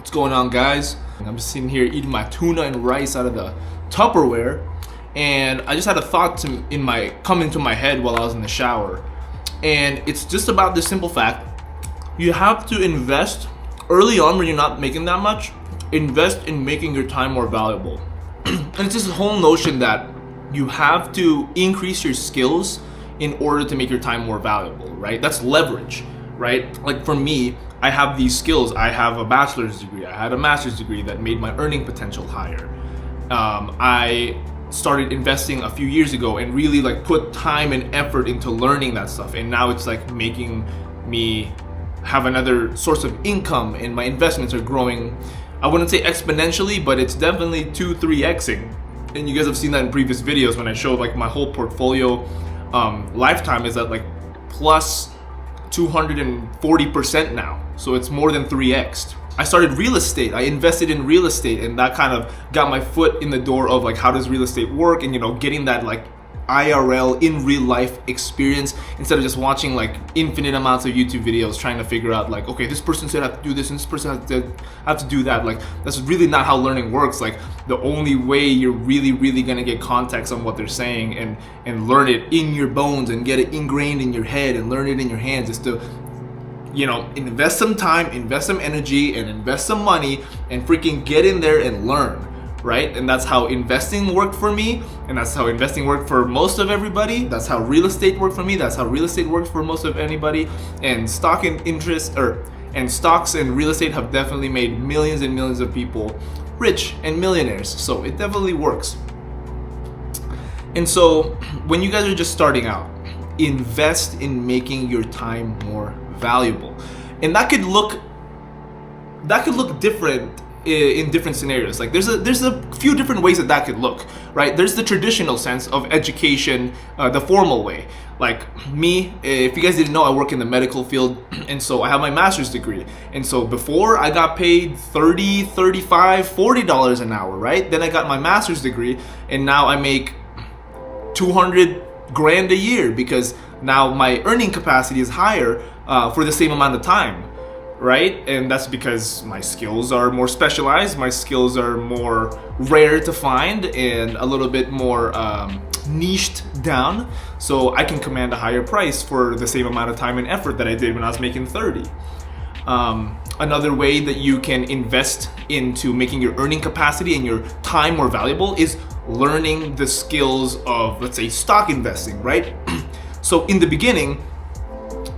What's going on, guys? I'm just sitting here eating my tuna and rice out of the Tupperware, and I just had a thought come into my head while I was in the shower, and it's just about this simple fact: you have to invest early on when you're not making that much. Invest in making your time more valuable, and it's this whole notion that you have to increase your skills in order to make your time more valuable, right? That's leverage, right? Like for me, I have these skills. I have a bachelor's degree. I had a master's degree that made my earning potential higher. I started investing a few years ago and really put time and effort into learning that stuff. And now it's making me have another source of income, and my investments are growing. I wouldn't say exponentially, but it's definitely 2-3xing. And you guys have seen that in previous videos when I showed my whole portfolio lifetime is at plus 240% now. So it's more than 3x'd. I started real estate. I invested in real estate, and that kind of got my foot in the door of how does real estate work, and getting that IRL in real life experience instead of just watching infinite amounts of YouTube videos trying to figure out okay, this person said I have to do this and this person have to do that. That's really not how learning works. The only way you're really gonna get context on what they're saying and learn it in your bones and get it ingrained in your head and learn it in your hands is to invest some time, invest some energy, and invest some money and freaking get in there and learn. Right? And that's how investing worked for me, and that's how investing worked for most of everybody. That's how real estate worked for me. That's how real estate works for most of anybody. And stocks and real estate have definitely made millions and millions of people rich and millionaires. So it definitely works. And so when you guys are just starting out, invest in making your time more valuable. And that could look different in different scenarios. There's a few different ways that could look, right? There's the traditional sense of education, the formal way. Me, if you guys didn't know, I work in the medical field, and so I have my master's degree. And so before I got paid $30, $35, $40 an hour, right? Then I got my master's degree, and now I make 200 grand a year because now my earning capacity is higher for the same amount of time. Right? And that's because my skills are more specialized, my skills are more rare to find, and a little bit more niched down, so I can command a higher price for the same amount of time and effort that I did when I was making 30. Another way that you can invest into making your earning capacity and your time more valuable is learning the skills of, let's say, stock investing, right? So in the beginning,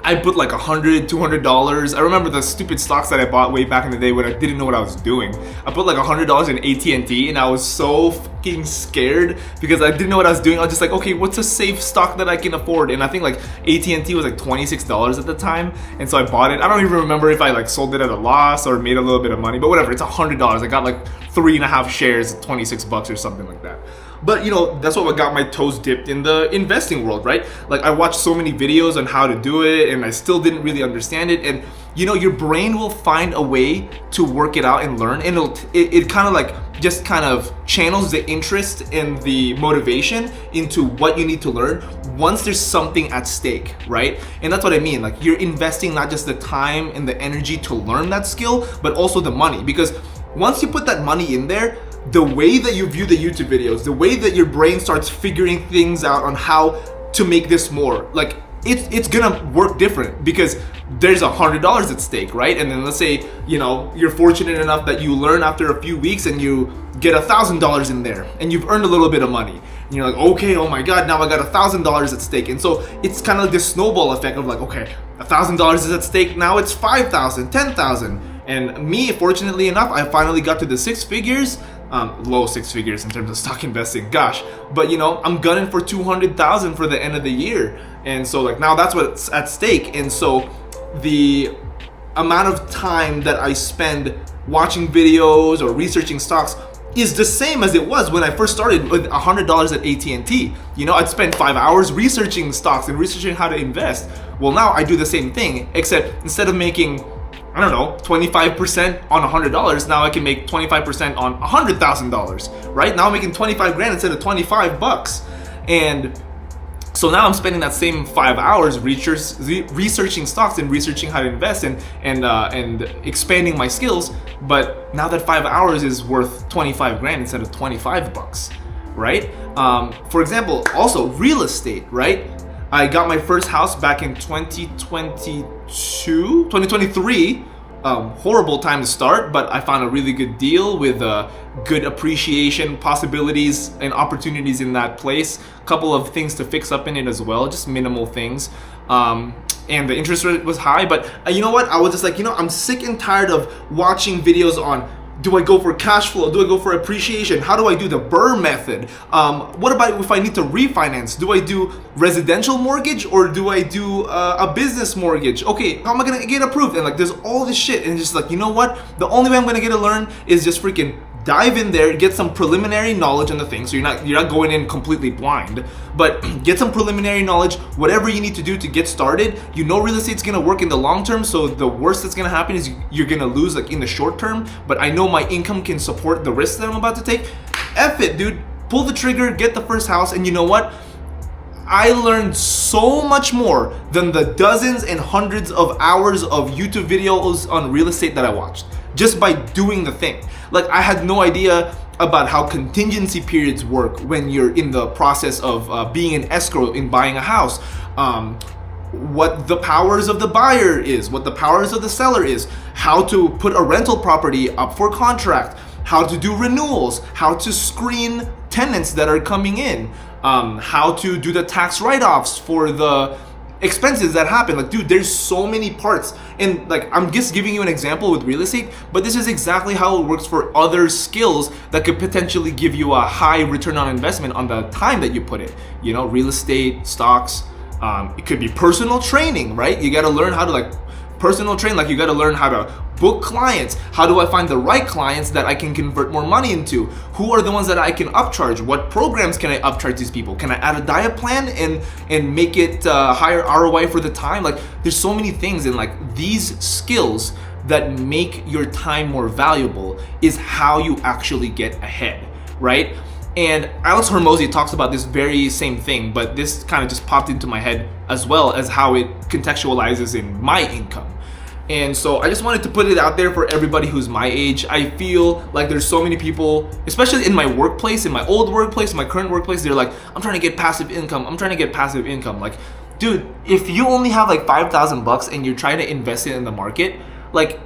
I put $100, $200. I remember the stupid stocks that I bought way back in the day when I didn't know what I was doing. I put $100 in AT&T, and I was so fucking scared because I didn't know what I was doing. I was just okay, what's a safe stock that I can afford? And I think AT&T was $26 at the time, and so I bought it. I don't even remember if I sold it at a loss or made a little bit of money, but whatever. It's $100. I got 3.5 shares at $26 or something like that. But that's what got my toes dipped in the investing world, right? I watched so many videos on how to do it, and I still didn't really understand it. And your brain will find a way to work it out and learn, and it kind of just kind of channels the interest and the motivation into what you need to learn once there's something at stake, right? And that's what I mean. You're investing not just the time and the energy to learn that skill, but also the money, because once you put that money in there, the way that you view the YouTube videos, the way that your brain starts figuring things out on how to make this more, it's gonna work different because there's $100 at stake, right? And then let's say you're fortunate enough that you learn after a few weeks and you get $1,000 in there and you've earned a little bit of money. And you're okay, oh my God, now I got $1,000 at stake. And so it's kind of this snowball effect of okay, $1,000 is at stake, now it's 5,000, 10,000. And me, fortunately enough, I finally got to the six figures. Low six figures in terms of stock investing, gosh, but I'm gunning for 200,000 for the end of the year, and so now that's what's at stake. And so the amount of time that I spend watching videos or researching stocks is the same as it was when I first started with $100 at AT&T. I'd spend 5 hours researching stocks and researching how to invest. Well, now I do the same thing, except instead of making 25% on $100, now I can make 25% on $100,000, right? Now I'm making 25 grand instead of 25 bucks. And So now I'm spending that same 5 hours researching stocks and researching how to invest and expanding my skills. But now that 5 hours is worth 25 grand instead of 25 bucks, right? For example, also real estate, right? I got my first house back in 2023. Horrible time to start, but I found a really good deal with good appreciation possibilities and opportunities in that place. A couple of things to fix up in it as well, just minimal things. And the interest rate was high, but you know what? I was just like, I'm sick and tired of watching videos on, do I go for cash flow? Do I go for appreciation? How do I do the Burr method? What about if I need to refinance? Do I do residential mortgage or do I do a business mortgage? Okay, how am I gonna get approved? And like, there's all this shit, and it's just like, you know what? The only way I'm gonna get to learn is just freaking dive in there, get some preliminary knowledge on the thing, so you're not going in completely blind, but get some preliminary knowledge, whatever you need to do to get started. Real estate's gonna work in the long term, so the worst that's gonna happen is you're gonna lose like in the short term, but I know my income can support the risk that I'm about to take. F it, dude. Pull the trigger, get the first house, and you know what? I learned so much more than the dozens and hundreds of hours of YouTube videos on real estate that I watched just by doing the thing. Like, I had no idea about how contingency periods work when you're in the process of being an escrow in buying a house. What the powers of the buyer is, what the powers of the seller is, how to put a rental property up for contract, how to do renewals, how to screen tenants that are coming in, how to do the tax write-offs for the expenses that happen. Like, dude, there's so many parts, and like, I'm just giving you an example with real estate, but this is exactly how it works for other skills that could potentially give you a high return on investment on the time that you put it. Real estate, stocks, it could be personal training, right? You got to learn how to personal train. Like, you got to learn how to book clients. How do I find the right clients that I can convert more money into? Who are the ones that I can upcharge? What programs can I upcharge these people? Can I add a diet plan and make it higher ROI for the time? Like, there's so many things, and like, these skills that make your time more valuable is how you actually get ahead, right? And Alex Hormozi talks about this very same thing, but this kind of just popped into my head as well as how it contextualizes in my income. And so I just wanted to put it out there for everybody who's my age. I feel like there's so many people, especially in my workplace, in my old workplace, my current workplace, they're like, I'm trying to get passive income. I'm trying to get passive income. Like, dude, if you only have like 5,000 bucks and you're trying to invest it in the market, like,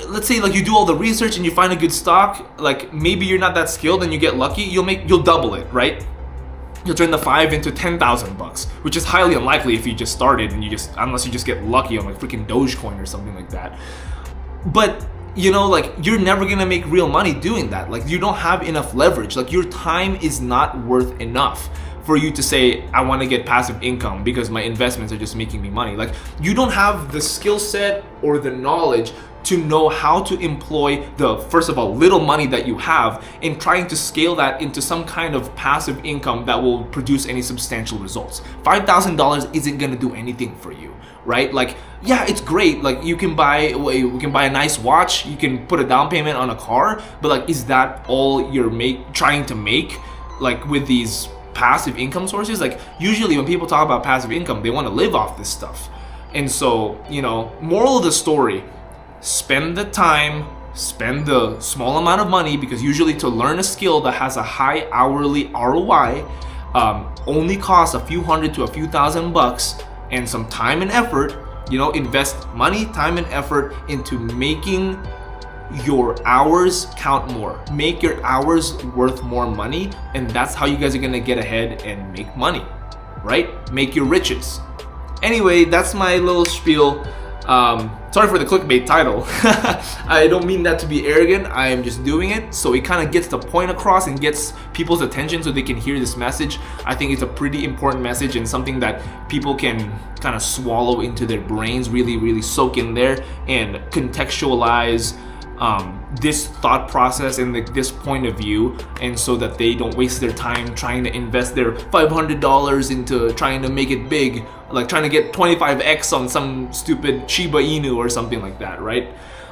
let's say like you do all the research and you find a good stock, like maybe you're not that skilled and you get lucky, you'll double it, right? You'll turn the 5 into 10,000 bucks, which is highly unlikely if you just started and unless you just get lucky on like freaking Dogecoin or something like that. But like, you're never gonna make real money doing that. Like, you don't have enough leverage. Like, your time is not worth enough for you to say, I want to get passive income because my investments are just making me money. Like, you don't have the skill set or the knowledge to know how to employ the, first of all, little money that you have and trying to scale that into some kind of passive income that will produce any substantial results. $5,000 isn't going to do anything for you, right? Like, yeah, it's great. Like, we can buy a nice watch, you can put a down payment on a car, but like, is that all you're trying to make, like, with these passive income sources? Like, usually when people talk about passive income, they want to live off this stuff. And so, moral of the story, spend the time, spend the small amount of money, because usually to learn a skill that has a high hourly ROI only costs a few hundred to a few thousand bucks, and some time and effort. Invest money, time, and effort into making your hours count more. Make your hours worth more money, and that's how you guys are gonna get ahead and make money, right? Make your riches. Anyway, that's my little spiel. Sorry for the clickbait title. I don't mean that to be arrogant. I am just doing it so it kind of gets the point across and gets people's attention so they can hear this message. I think it's a pretty important message and something that people can kind of swallow into their brains, really, really soak in there and contextualize this thought process and this point of view, and so that they don't waste their time trying to invest their $500 into trying to make it big, like trying to get 25x on some stupid Shiba Inu or something like that, right?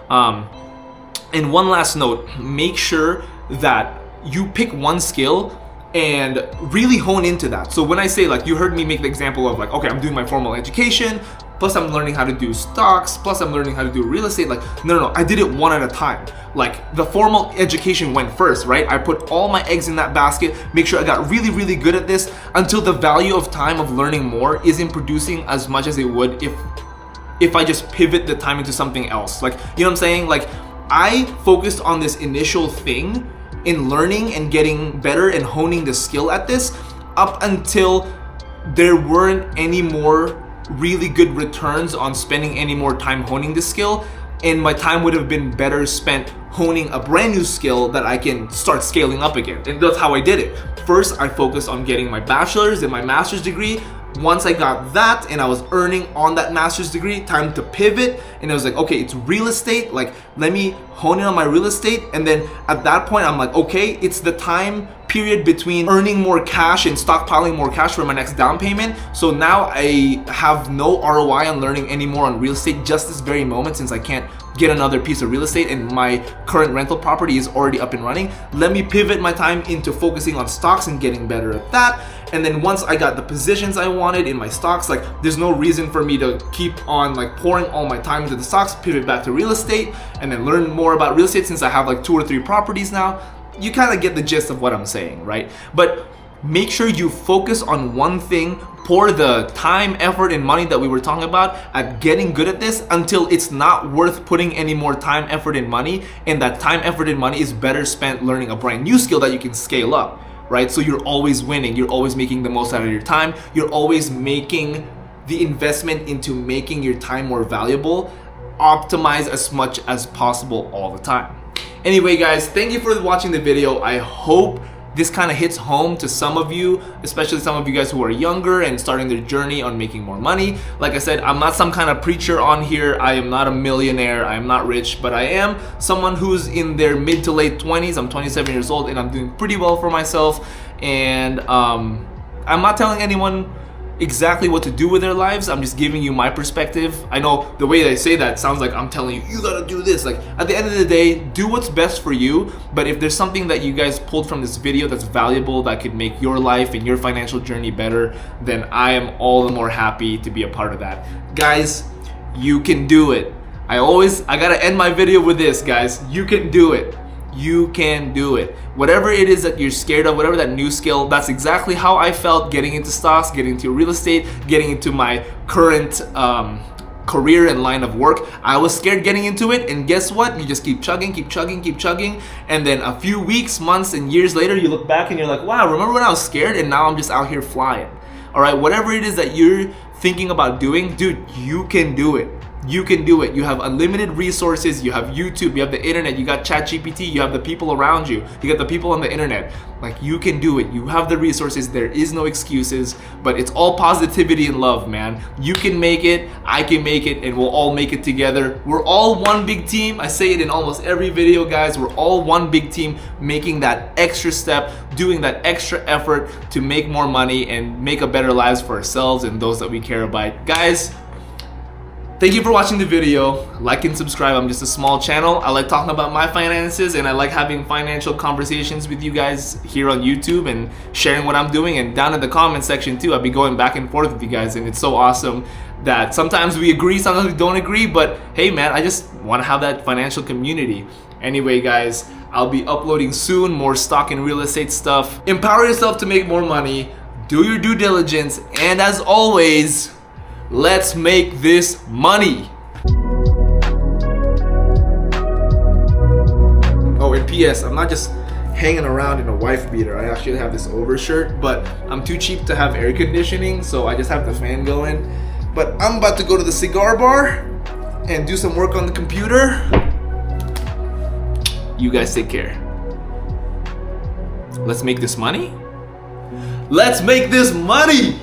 And one last note, make sure that you pick one skill and really hone into that. So when I say, like, you heard me make the example of like, okay, I'm doing my formal education, plus I'm learning how to do stocks, plus I'm learning how to do real estate. Like, no, I did it one at a time. Like, the formal education went first, right? I put all my eggs in that basket, make sure I got really, really good at this until the value of time of learning more isn't producing as much as it would if I just pivot the time into something else. Like, you know what I'm saying? Like, I focused on this initial thing in learning and getting better and honing the skill at this up until there weren't any more really good returns on spending any more time honing the skill, and my time would have been better spent honing a brand new skill that I can start scaling up again. And that's how I did it. First, I focused on getting my bachelor's and my master's degree. Once I got that and I was earning on that master's degree, time to pivot. And I was like, okay, it's real estate. Like, let me hone in on my real estate. And then at that point, I'm like, okay, it's the time period between earning more cash and stockpiling more cash for my next down payment. So now I have no ROI on learning anymore on real estate just this very moment, since I can't get another piece of real estate and my current rental property is already up and running. Let me pivot my time into focusing on stocks and getting better at that. And then once I got the positions I wanted in my stocks, like, there's no reason for me to keep on like pouring all my time into the stocks, pivot back to real estate and then learn more about real estate since I have like 2 or 3 properties now. You kind of get the gist of what I'm saying, right? But make sure you focus on one thing, pour the time, effort, and money that we were talking about at getting good at this until it's not worth putting any more time, effort, and money. And that time, effort, and money is better spent learning a brand new skill that you can scale up, right? So you're always winning. You're always making the most out of your time. You're always making the investment into making your time more valuable. Optimize as much as possible all the time. Anyway, guys, thank you for watching the video. I hope this kind of hits home to some of you, especially some of you guys who are younger and starting their journey on making more money. Like I said, I'm not some kind of preacher on here. I am not a millionaire. I am not rich, but I am someone who's in their mid to late 20s. I'm 27 years old and I'm doing pretty well for myself. And I'm not telling anyone exactly what to do with their lives. I'm just giving you my perspective. I know the way that I say that sounds like I'm telling you, you gotta do this. Like, at the end of the day, do what's best for you. But if there's something that you guys pulled from this video that's valuable, that could make your life and your financial journey better, then I am all the more happy to be a part of that. Guys, you can do it. I gotta end my video with this, guys. You can do it. You can do it. Whatever it is that you're scared of, whatever that new skill, that's exactly how I felt getting into stocks, getting into real estate, getting into my current career and line of work. I was scared getting into it, and guess what? You just keep chugging, keep chugging, keep chugging, and then a few weeks, months, and years later, you look back and you're like, wow, remember when I was scared and now I'm just out here flying. All right, whatever it is that you're thinking about doing, dude, you can do it. You can do it. You have unlimited resources. You have YouTube, you have the internet, you got ChatGPT, you have the people around you, you got the people on the internet. Like, you can do it. You have the resources. There is no excuses, but it's all positivity and love, man. You can make it, I can make it, and we'll all make it together. We're all one big team. I say it in almost every video, guys. We're all one big team making that extra step, doing that extra effort to make more money and make a better lives for ourselves and those that we care about. Guys, thank you for watching the video. Like and subscribe. I'm just a small channel. I like talking about my finances and I like having financial conversations with you guys here on YouTube and sharing what I'm doing. And down in the comment section too, I'll be going back and forth with you guys, and it's so awesome that sometimes we agree, sometimes we don't agree, but hey man, I just want to have that financial community. Anyway, guys, I'll be uploading soon more stock and real estate stuff. Empower yourself to make more money. Do your due diligence, and as always, let's make this money. Oh, and PS, I'm not just hanging around in a wife beater. I actually have this overshirt, but I'm too cheap to have air conditioning, so I just have the fan going. But I'm about to go to the cigar bar and do some work on the computer. You guys take care. Let's make this money. Let's make this money.